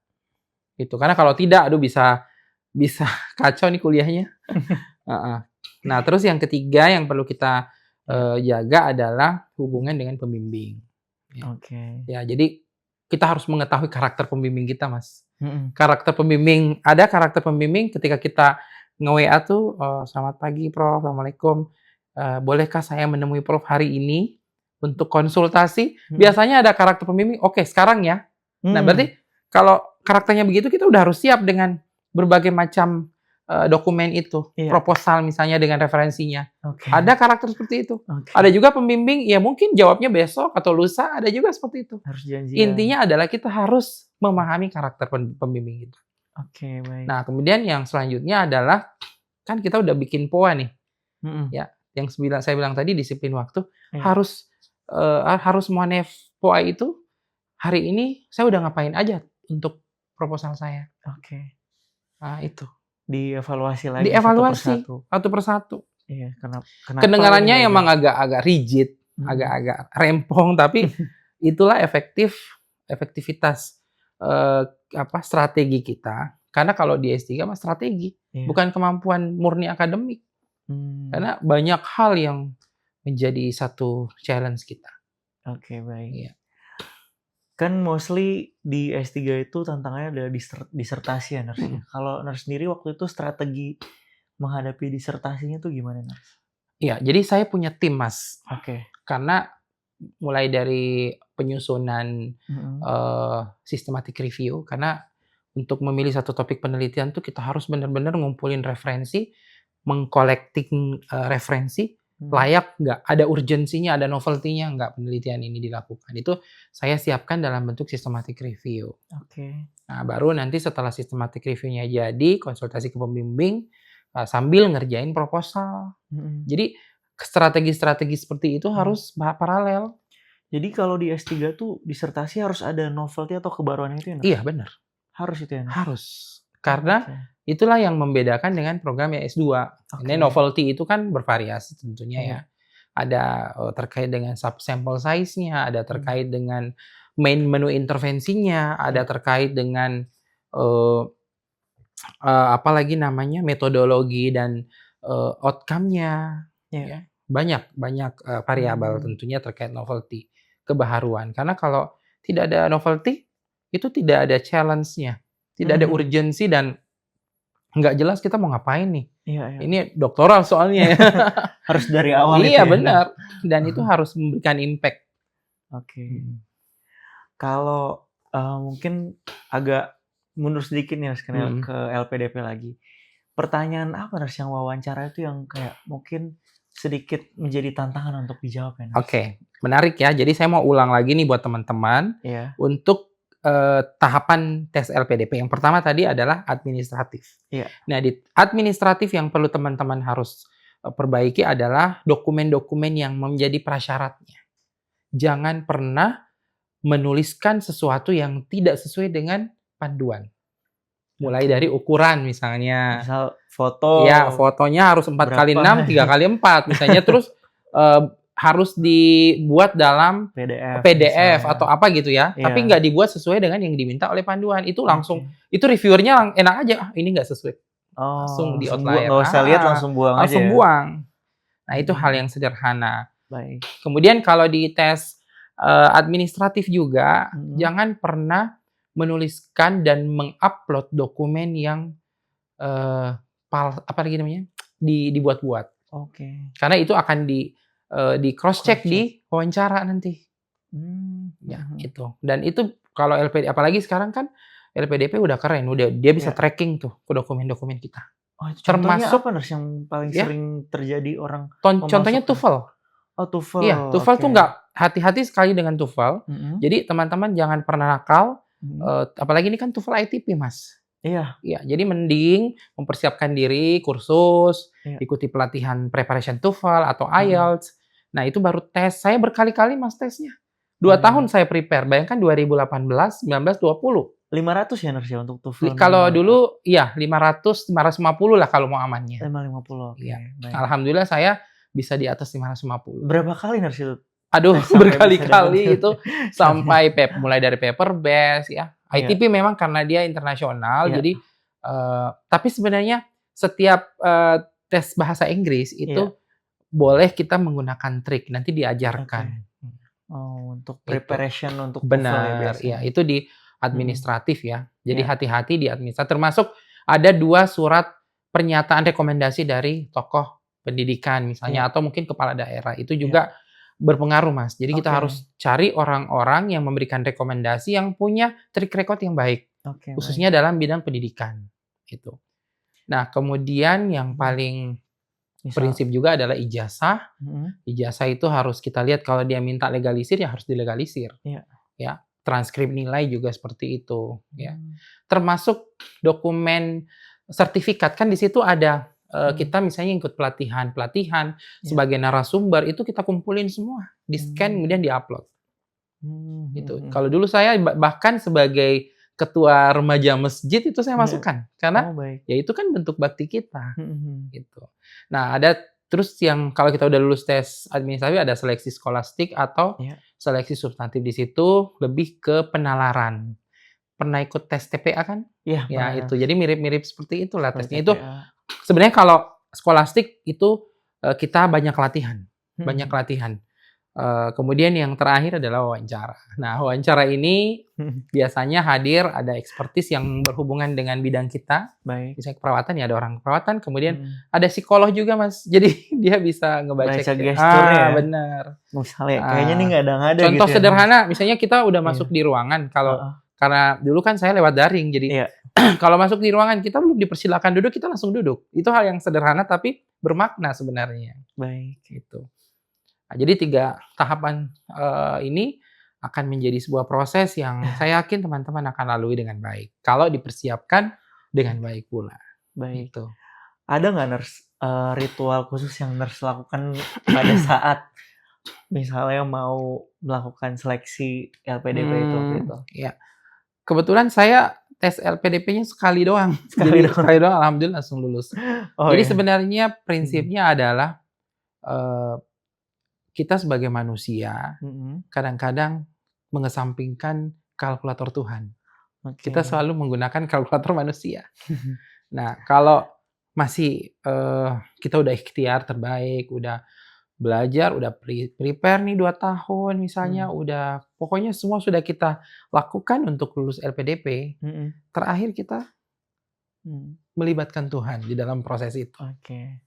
Itu karena kalau tidak, aduh bisa kacau nih kuliahnya. Nah, terus yang ketiga yang perlu kita jaga adalah hubungan dengan pembimbing.
Oke.
Ya, jadi kita harus mengetahui karakter pembimbing kita, Mas. Karakter pembimbing ketika kita nge-WA tuh, selamat pagi Prof, Assalamualaikum, bolehkah saya menemui Prof hari ini untuk konsultasi? Biasanya ada karakter pembimbing, oke sekarang ya. Nah, berarti kalau karakternya begitu, kita udah harus siap dengan berbagai macam dokumen itu,
Iya.
proposal misalnya dengan referensinya.
Oke.
Ada karakter seperti itu.
Oke.
Ada juga pembimbing, ya mungkin jawabnya besok atau lusa, ada juga seperti itu.
Harus janjian.
Intinya adalah kita harus memahami karakter pembimbing itu.
Oke, baik.
Nah, kemudian yang selanjutnya adalah, kan kita udah bikin POA nih, ya, yang saya bilang tadi disiplin waktu,
Iya.
harus monef POA itu, hari ini saya udah ngapain aja untuk proposal saya.
Oke.
Nah, itu.
Dievaluasi lagi
Dievaluasi
satu persatu.
satu persatu.
Iya, kenapa
Kedengarannya
ini
emang agak rigid, agak rempong, tapi itulah efektivitas strategi kita. Karena kalau di S3 mah strategi, bukan kemampuan murni akademik. Karena banyak hal yang menjadi satu challenge kita.
Oke, baik.
Iya.
Kan mostly di S3 itu tantangannya adalah disertasi ya, Nars. Kalau Nars sendiri waktu itu strategi menghadapi disertasinya tuh gimana, Nars?
Iya, jadi saya punya tim, Mas.
Oke.
Karena mulai dari penyusunan systematic review, karena untuk memilih satu topik penelitian tuh kita harus benar-benar ngumpulin referensi, mengcollecting referensi, layak nggak, ada urgensinya, ada novelty-nya nggak penelitian ini dilakukan. Itu saya siapkan dalam bentuk systematic review.
Oke.
Nah, baru nanti setelah systematic review-nya jadi, konsultasi ke pembimbing, sambil ngerjain proposal. Jadi strategi-strategi seperti itu harus paralel.
Jadi kalau di S3 tuh disertasi harus ada novelty atau kebaruan itu ya?
Iya, benar.
Harus itu ya?
Harus. Karena itulah yang membedakan dengan program yang S2. Ini novelty itu kan bervariasi tentunya ya. Ada terkait dengan subsample size-nya, ada terkait dengan main menu intervensinya, ada terkait dengan apalagi namanya metodologi dan outcome-nya. Ya. Banyak variabel tentunya terkait novelty, kebaharuan. Karena kalau tidak ada novelty, itu tidak ada challenge-nya, tidak ada urgensi, dan nggak jelas kita mau ngapain nih.
Iya.
Ini doktoral soalnya ya.
Harus dari awal.
Iya, benar. Dan itu harus memberikan impact.
Oke. Kalau mungkin agak mundur sedikit nih ke LPDP lagi. Pertanyaan apa Nars yang wawancara itu yang kayak mungkin sedikit menjadi tantangan untuk dijawab ya?
Oke, menarik ya. Jadi saya mau ulang lagi nih buat teman-teman untuk tahapan tes LPDP. Yang pertama tadi adalah administratif. Nah, di administratif yang perlu teman-teman harus perbaiki adalah dokumen-dokumen yang menjadi prasyaratnya. Jangan pernah menuliskan sesuatu yang tidak sesuai dengan panduan. Mulai dari ukuran misalnya.
Misal foto.
Ya, fotonya harus 4x6, 3x4 misalnya. Terus harus dibuat dalam PDF atau apa gitu ya. Tapi nggak dibuat sesuai dengan yang diminta oleh panduan. Itu langsung, itu reviewernya enak aja. Ini nggak sesuai. Langsung di outlier.
Nggak usah lihat, langsung buang aja.
Langsung buang. Nah, itu hal yang sederhana.
Baik.
Kemudian kalau di tes administratif juga, jangan pernah menuliskan dan mengupload dokumen yang dibuat-buat.
Oke.
Karena itu akan di cross check di wawancara nanti. Ya, gitu. Dan itu kalau LPDP, apalagi sekarang kan LPDP udah keren, dia bisa tracking tuh ke dokumen-dokumen kita.
Termasuk apa Nars yang paling sering terjadi orang?
Contohnya TOEFL.
TOEFL.
Iya, TOEFL tuh nggak, hati-hati sekali dengan TOEFL. Jadi teman-teman jangan pernah nakal. Apalagi ini kan TOEFL ITP, Mas.
Iya.
Jadi mending mempersiapkan diri, kursus, ikuti pelatihan preparation TOEFL atau IELTS. Nah, itu baru tes. Saya berkali-kali Mas tesnya. 2 tahun saya prepare. Bayangkan 2018, 19, 20.
500 ya Nars ya untuk TOEFL?
Kalau dulu iya 500, 550 lah kalau mau amannya.
550.
Iya. Alhamdulillah saya bisa di atas 550.
Berapa kali Nars itu?
Aduh, berkali-kali itu sampai mulai dari paper base ya. ITP memang karena dia internasional, jadi tapi sebenarnya setiap tes bahasa Inggris itu boleh kita menggunakan trik, nanti diajarkan.
Untuk preparation untuk
benar ya, itu di administratif ya. Jadi hati-hati di administratif. Termasuk ada 2 surat pernyataan rekomendasi dari tokoh pendidikan misalnya atau mungkin kepala daerah. Itu juga berpengaruh, Mas. Jadi kita harus cari orang-orang yang memberikan rekomendasi yang punya track record yang baik. Khususnya dalam bidang pendidikan. gitu. Nah, kemudian yang paling
Misal,
prinsip juga adalah ijazah. Ijazah itu harus kita lihat kalau dia minta legalisir ya harus dilegalisir.
Iya.
Ya, transkrip nilai juga seperti itu, ya.
Hmm.
Termasuk dokumen sertifikat kan di situ ada kita misalnya ikut pelatihan
Iya.
sebagai narasumber itu kita kumpulin semua, di-scan kemudian di-upload. Gitu. Kalau dulu saya bahkan sebagai ketua remaja masjid itu saya
Iya.
masukkan karena
Oh, baik.
ya itu kan bentuk bakti kita gitu. Nah, ada terus yang kalau kita udah lulus tes administratif ada seleksi skolastik atau
Iya.
seleksi substantif di situ lebih ke penalaran. Pernah ikut tes TPA kan?
Iya,
Ya
pernah.
itu. Jadi mirip-mirip seperti itulah
Tes
tesnya. Itu
TPA.
sebenarnya kalau skolastik itu kita banyak latihan, banyak
Hmm.
latihan. Kemudian yang terakhir adalah wawancara. Nah, wawancara ini biasanya hadir ada ekspertis yang berhubungan dengan bidang kita.
Baik.
Misalnya keperawatan ya ada orang keperawatan, kemudian ada psikolog juga Mas. Jadi dia bisa ngebaca
Baca gesturnya ya?
benar.
Misalnya kayaknya nih nggak ada
Contoh
gitu ya.
sederhana, misalnya kita udah
Iya.
masuk di ruangan kalau
Heeh.
karena dulu kan saya lewat daring, jadi
Iya.
kalau masuk di ruangan kita belum dipersilakan duduk, kita langsung duduk. Itu hal yang sederhana tapi bermakna sebenarnya.
Baik.
Gitu. Nah, jadi 3 tahapan ini akan menjadi sebuah proses yang saya yakin teman-teman akan lalui dengan baik. Kalau dipersiapkan dengan baik pula.
Baik.
Gitu.
Ada nggak nurse ritual khusus yang nurse lakukan pada saat misalnya mau melakukan seleksi LPDP itu gitu?
Ya. Kebetulan saya tes LPDP-nya sekali doang.
Sekali
Jadi, sekali doang alhamdulillah langsung lulus.
Oh,
Jadi
iya.
sebenarnya prinsipnya adalah kita sebagai manusia kadang-kadang mengesampingkan kalkulator Tuhan.
Oke.
Kita selalu menggunakan kalkulator manusia. Nah, kalau masih kita udah ikhtiar terbaik, udah belajar, udah prepare nih 2 tahun misalnya, udah pokoknya semua sudah kita lakukan untuk lulus LPDP, terakhir kita melibatkan Tuhan di dalam proses itu.
Oke.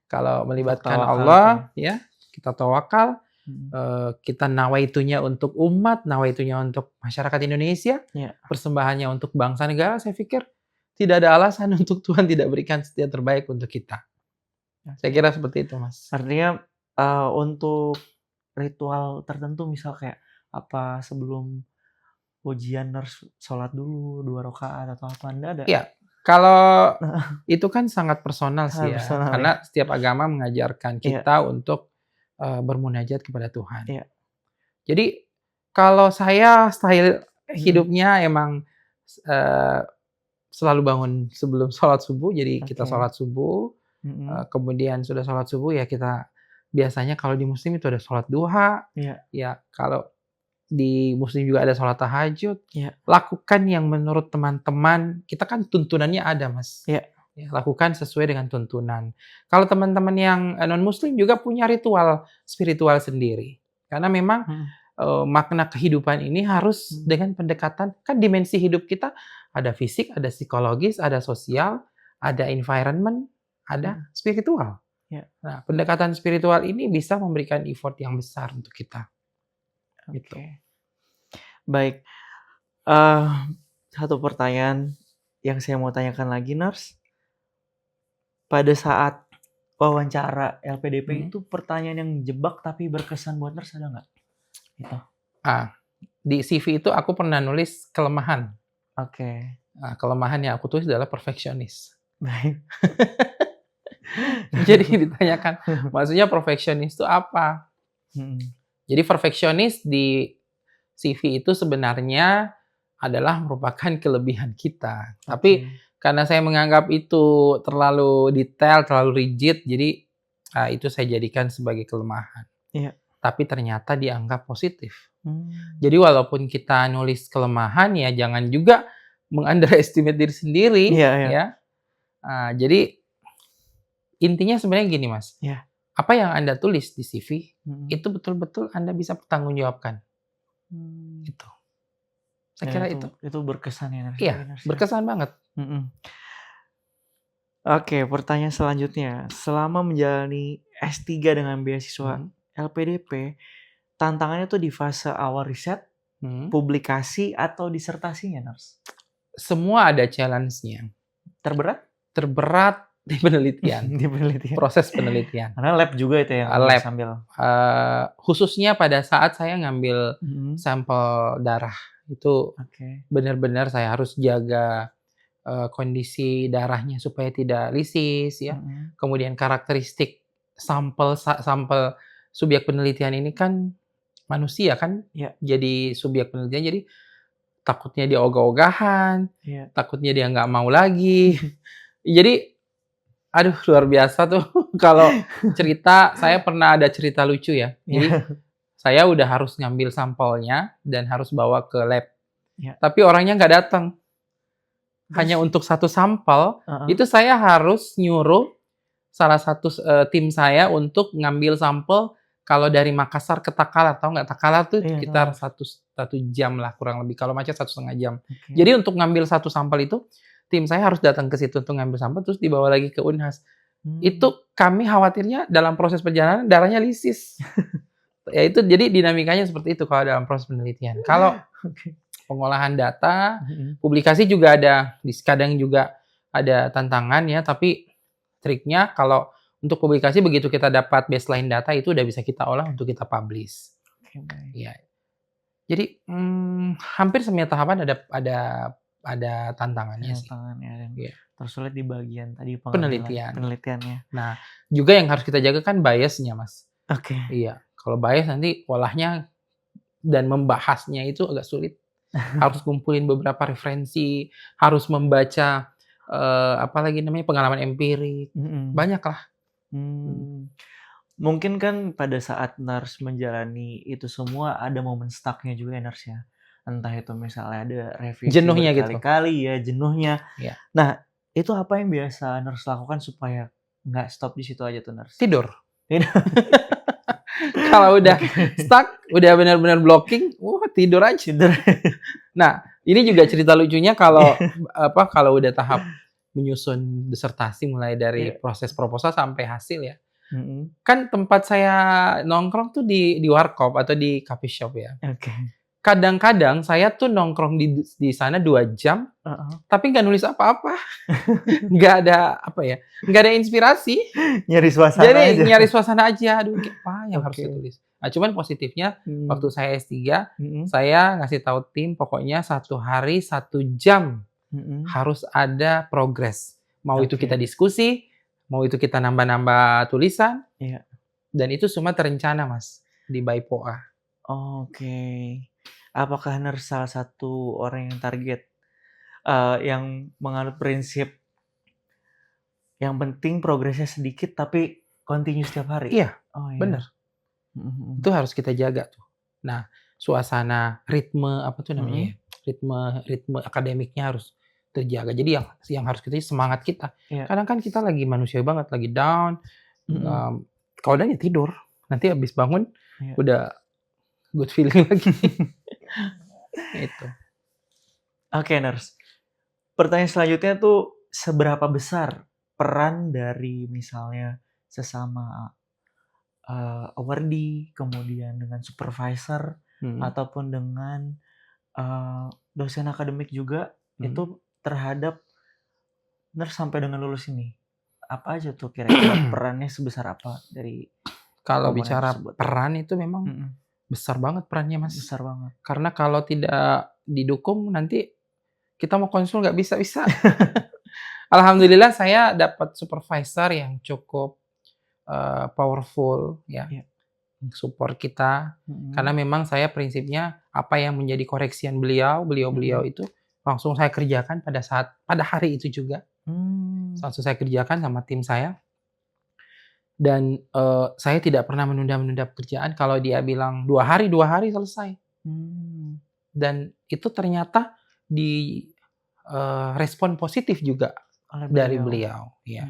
Kalau melibatkan
Tawakal
Allah, ya kita tawakal, kita nawaitunya untuk umat, nawaitunya untuk masyarakat Indonesia,
Iya.
persembahannya untuk bangsa negara, saya pikir tidak ada alasan untuk Tuhan tidak berikan yang terbaik untuk kita. Saya kira seperti itu, Mas.
Artinya untuk ritual tertentu misal kayak apa sebelum ujian nurse sholat dulu 2 rakaat atau apa, Anda ada?
Iya. Kalau itu kan sangat personal sih ya,
Personal,
karena setiap agama mengajarkan kita untuk bermunajat kepada Tuhan.
Iya.
Jadi kalau saya style hidupnya emang selalu bangun sebelum sholat subuh, jadi kita sholat subuh, kemudian sudah sholat subuh ya kita biasanya kalau di muslim itu ada sholat duha, ya kalau di muslim juga ada sholat tahajud. Lakukan yang menurut teman-teman, kita kan tuntunannya ada Mas. Ya, lakukan sesuai dengan tuntunan. Kalau teman-teman yang non-muslim juga punya ritual spiritual sendiri. Karena memang makna kehidupan ini harus dengan pendekatan, kan dimensi hidup kita ada fisik, ada psikologis, ada sosial, ada environment, ada spiritual. Nah, pendekatan spiritual ini bisa memberikan effort yang besar untuk kita. Gitu.
Baik. Satu pertanyaan yang saya mau tanyakan lagi, Nurse. Pada saat wawancara LPDP itu pertanyaan yang jebak tapi berkesan buat Nurse ada nggak? Gitu.
Di CV itu aku pernah nulis kelemahan.
Oke.
Nah, kelemahan yang aku tulis adalah perfeksionis.
Baik.
Jadi ditanyakan, maksudnya perfeksionis itu apa? Jadi perfeksionis di CV itu sebenarnya adalah merupakan kelebihan kita. Tapi karena saya menganggap itu terlalu detail, terlalu rigid, jadi itu saya jadikan sebagai kelemahan. Tapi ternyata dianggap positif. Jadi walaupun kita nulis kelemahan ya jangan juga meng-underestimate diri sendiri. Ya. Jadi intinya sebenarnya gini Mas. Apa yang Anda tulis di CV itu betul-betul Anda bisa pertanggungjawabkan. Itu. Saya kira
itu berkesan ya.
Iya, berkesan banget.
Oke, pertanyaan selanjutnya. Selama menjalani S3 dengan beasiswa LPDP, tantangannya tuh di fase awal riset, publikasi, atau disertasinya, Nurse?
Semua ada challenge-nya.
Terberat
di penelitian,
di penelitian.
proses penelitian.
Karena lab juga itu yang
Lab.
sambil.
Khususnya pada saat saya ngambil sampel darah, itu
Oke.
benar-benar saya harus jaga kondisi darahnya supaya tidak lisis ya. Kemudian karakteristik sampel subjek penelitian ini kan manusia kan,
Iya.
jadi subjek penelitian, jadi takutnya dia ogah-ogahan,
Iya.
takutnya dia nggak mau lagi. Jadi, aduh luar biasa tuh kalau cerita. Saya pernah ada cerita lucu ya. Jadi saya udah harus ngambil sampelnya dan harus bawa ke lab.
Iya.
Tapi orangnya nggak datang. Hanya untuk satu sampel, itu saya harus nyuruh salah satu tim saya untuk ngambil sampel. Kalau dari Makassar ke Takalar, tahu nggak Takalar tuh
Iya,
sekitar
tahu.
1 jam lah kurang lebih. Kalau macet 1,5 jam.
Oke.
Jadi untuk ngambil satu sampel itu, tim saya harus datang ke situ untuk ngambil sampel terus dibawa lagi ke Unhas. Itu kami khawatirnya dalam proses perjalanan darahnya lisis. Ya itu jadi dinamikanya seperti itu kalau dalam proses penelitian. Kalau pengolahan data, publikasi juga ada, kadang juga ada tantangan ya, tapi triknya kalau untuk publikasi begitu kita dapat baseline data itu udah bisa kita olah untuk kita publish.
Oke, baik.
Ya. Jadi hampir semua tahapan ada tantangannya sih.
Tantangannya.
Iya.
Tersulit di bagian tadi
penelitiannya. Nah, juga yang harus kita jaga kan biasnya, Mas.
Oke.
Iya. Kalau bias nanti olahnya dan membahasnya itu agak sulit. Harus kumpulin beberapa referensi, harus membaca pengalaman empirik. Banyak lah.
Mungkin kan pada saat nurse menjalani itu semua ada momen stuck-nya juga ya nurse ya. Entah itu misalnya ada revisi
Jenuhnya gitu.
berkali-kali ya, jenuhnya.
Iya.
Nah, itu apa yang biasa nurse lakukan supaya nggak stop di situ aja tuh nurse?
Tidur. Kalau udah stuck, udah benar-benar blocking, tidur aja. Nah, ini juga cerita lucunya kalau udah tahap menyusun disertasi mulai dari proses proposal sampai hasil ya. Kan tempat saya nongkrong tuh di warkop atau di coffee shop ya.
Oke.
Kadang-kadang saya tuh nongkrong di sana 2 jam, tapi nggak nulis apa-apa. Nggak ada nggak ada inspirasi.
Nyari suasana
Jadi
aja.
nyari suasana aja. Aduh, apa yang harus ditulis? Nah, cuman positifnya waktu saya S3, saya ngasih tahu tim pokoknya 1 hari 1 jam harus ada progres. Mau itu kita diskusi, mau itu kita nambah-nambah tulisan, dan itu semua terencana, Mas, di BIPOA.
Oke. Apakah nurse salah satu orang yang target yang menganut prinsip yang penting progresnya sedikit tapi continue setiap hari?
Iya,
benar.
Itu harus kita jaga tuh. Nah, suasana ritme ritme akademiknya harus terjaga. Jadi yang harus kita semangat kita. Kadang kan kita lagi manusia banget, lagi down. Kalau udah ya tidur. Nanti habis bangun udah good feeling lagi. Itu.
Oke, nurse. Pertanyaan selanjutnya tuh seberapa besar peran dari misalnya sesama awardee, kemudian dengan supervisor ataupun dengan dosen akademik juga itu terhadap nurse sampai dengan lulus ini? Apa aja tuh kira-kira perannya sebesar apa dari
kalau bicara peran itu memang besar banget perannya, Mas.
Besar banget.
Karena kalau tidak didukung nanti kita mau konsul nggak bisa. Alhamdulillah saya dapat supervisor yang cukup powerful ya. Support kita. Karena memang saya prinsipnya apa yang menjadi koreksian beliau itu langsung saya kerjakan pada hari itu juga. Langsung saya kerjakan sama tim saya. Dan saya tidak pernah menunda pekerjaan. Kalau dia bilang 2 hari selesai. Dan itu ternyata di respon positif juga dari beliau. Ya.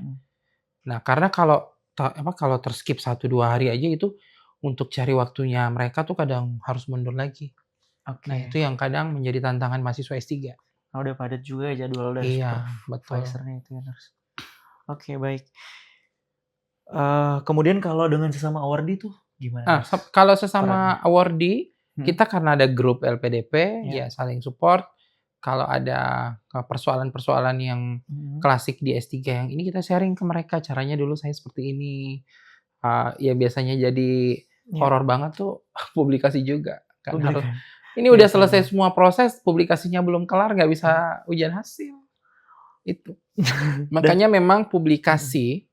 Nah, karena kalau terskip 1-2 hari aja itu untuk cari waktunya mereka tuh kadang harus mundur lagi. Nah, itu yang kadang menjadi tantangan mahasiswa S3.
Udah padat juga ya jadwal dari supervisornya itu ya, nurse. Oke, baik. Kemudian kalau dengan sesama awardee tuh gimana?
Kalau sesama awardee, kita karena ada grup LPDP, ya saling support. kalau ada persoalan-persoalan yang klasik di S3 yang ini kita sharing ke mereka, caranya dulu saya seperti ini. Ya biasanya jadi
Iya.
horor banget tuh publikasi juga. Kan harus
Publikasi.
ini udah
Biasanya.
selesai semua proses, publikasinya belum kelar, nggak bisa ujian hasil. Itu. Makanya memang publikasi,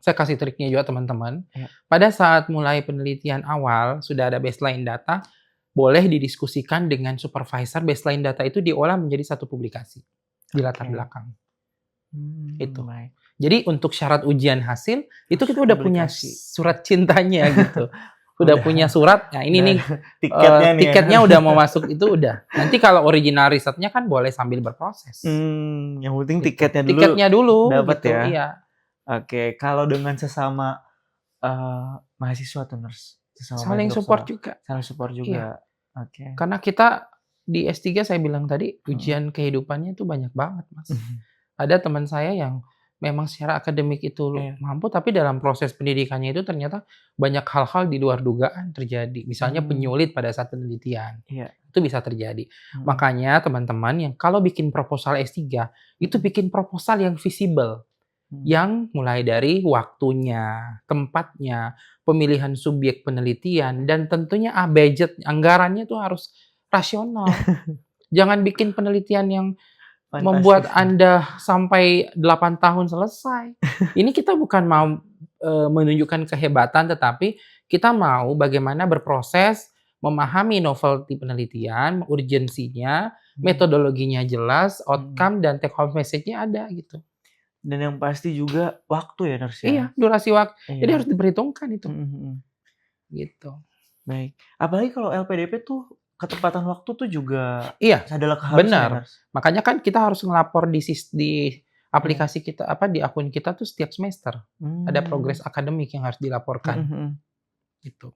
saya kasih triknya juga teman-teman.
Iya.
Pada saat mulai penelitian awal, sudah ada baseline data, boleh didiskusikan dengan supervisor, baseline data itu diolah menjadi satu publikasi di latar
Oke.
belakang. Itu.
Baik.
Jadi untuk syarat ujian hasil, itu kita udah punya
Publikasi.
surat cintanya gitu. Udah punya surat, nah ini nih
tiketnya nih.
tiketnya udah mau masuk itu udah. Nanti kalau original risetnya kan boleh sambil berproses.
Yang penting
Gitu.
tiketnya dulu.
Tiketnya dulu
dapat
gitu,
ya.
iya.
Oke, kalau dengan sesama mahasiswa tuh nurse,
Saling support juga.
saling support juga. Oke.
Karena kita di S3 saya bilang tadi, ujian kehidupannya itu banyak banget, Mas. Ada teman saya yang memang secara akademik itu mampu, tapi dalam proses pendidikannya itu ternyata banyak hal-hal di luar dugaan terjadi. Misalnya penyulit pada saat penelitian.
Iya.
Itu bisa terjadi. Makanya teman-teman yang kalau bikin proposal S3, itu bikin proposal yang visible. Yang mulai dari waktunya, tempatnya, pemilihan subjek penelitian, dan tentunya budget, anggarannya itu harus rasional. Jangan bikin penelitian yang membuat Anda sampai 8 tahun selesai. Ini kita bukan mau menunjukkan kehebatan, tetapi kita mau bagaimana berproses, memahami novelty penelitian, urgensinya, metodologinya jelas, outcome dan take home message-nya ada gitu.
Dan yang pasti juga waktu ya nurse ya?
Iya, durasi waktu. Jadi harus diperhitungkan itu. Gitu.
Baik. Apalagi kalau LPDP tuh ketepatan waktu tuh juga adalah keharusan.
Benar.
Ya,
makanya kan kita harus ngelapor di aplikasi kita, di akun kita tuh setiap semester. Ada progres akademik yang harus dilaporkan. Gitu.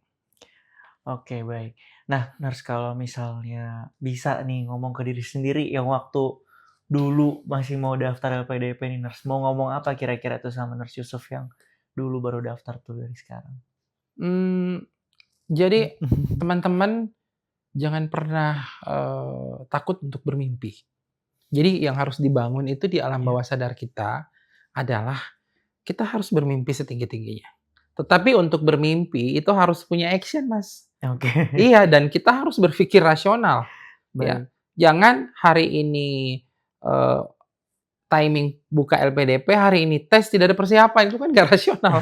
Oke, baik. Nah, nurse kalau misalnya bisa nih ngomong ke diri sendiri yang waktu dulu masih mau daftar LPDP nih nurse, mau ngomong apa kira-kira tuh sama nurse Yusuf yang dulu baru daftar tuh dari sekarang?
Jadi teman-teman jangan pernah takut untuk bermimpi. Jadi yang harus dibangun itu di alam bawah sadar kita adalah kita harus bermimpi setinggi-tingginya. Tetapi untuk bermimpi itu harus punya action, Mas.
Oke.
Iya, dan kita harus berpikir rasional. Ya. Jangan hari ini timing buka LPDP, hari ini tes tidak ada persiapan, itu kan nggak rasional.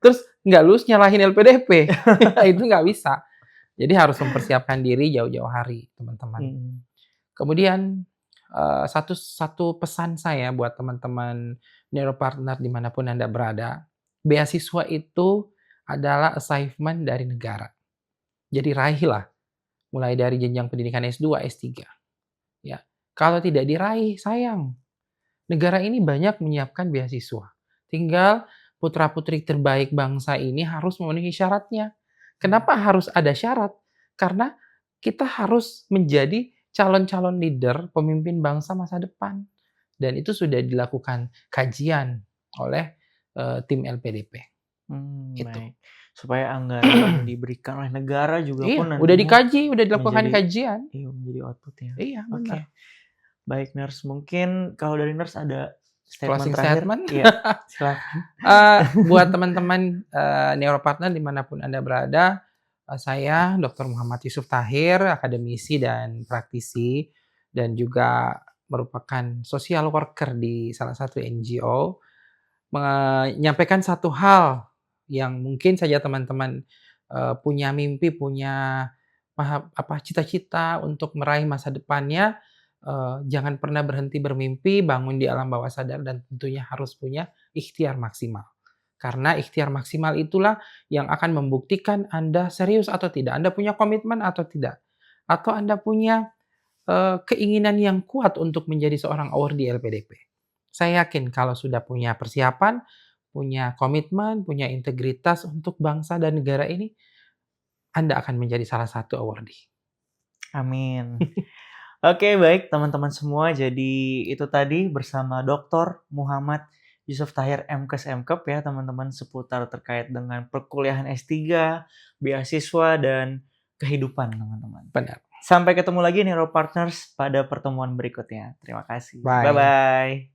Terus nggak lulus nyalahin LPDP, itu nggak bisa. Jadi harus mempersiapkan diri jauh-jauh hari, teman-teman. Kemudian satu pesan saya buat teman-teman neuropartner dimanapun Anda berada, beasiswa itu adalah assignment dari negara. Jadi raihlah, mulai dari jenjang pendidikan S2, S3. Ya, kalau tidak diraih, sayang. Negara ini banyak menyiapkan beasiswa. Tinggal putra-putri terbaik bangsa ini harus memenuhi syaratnya. Kenapa harus ada syarat? Karena kita harus menjadi calon-calon leader, pemimpin bangsa masa depan. Dan itu sudah dilakukan kajian oleh tim LPDP. Itu.
Baik. Supaya anggaran yang diberikan oleh negara juga pun nantinya
udah dikaji, udah dilakukan kajian.
Iya, menjadi output ya.
Iya, benar.
Oke. Baik, nurse. Mungkin kalau dari nurse ada
closing
terakhir?
statement?
Iya, silakan.
Buat teman-teman neuropartner dimanapun Anda berada, saya Dr. Muhammad Yusuf Tahir, akademisi dan praktisi, dan juga merupakan social worker di salah satu NGO, menyampaikan satu hal yang mungkin saja teman-teman punya mimpi, punya cita-cita untuk meraih masa depannya. Jangan pernah berhenti bermimpi, bangun di alam bawah sadar, dan tentunya harus punya ikhtiar maksimal. Karena ikhtiar maksimal itulah yang akan membuktikan Anda serius atau tidak, Anda punya komitmen atau tidak, atau Anda punya keinginan yang kuat untuk menjadi seorang award di LPDP. Saya yakin kalau sudah punya persiapan, punya komitmen, punya integritas untuk bangsa dan negara ini, Anda akan menjadi salah satu awardee.
Amin. Oke, baik teman-teman semua. Jadi itu tadi bersama Dr. Muhammad Yusuf Tahir MKes MKep ya teman-teman, seputar terkait dengan perkuliahan S3, beasiswa, dan kehidupan teman-teman.
Benar.
Sampai ketemu lagi Neuro Partners pada pertemuan berikutnya. Terima kasih.
Bye.
Bye-bye.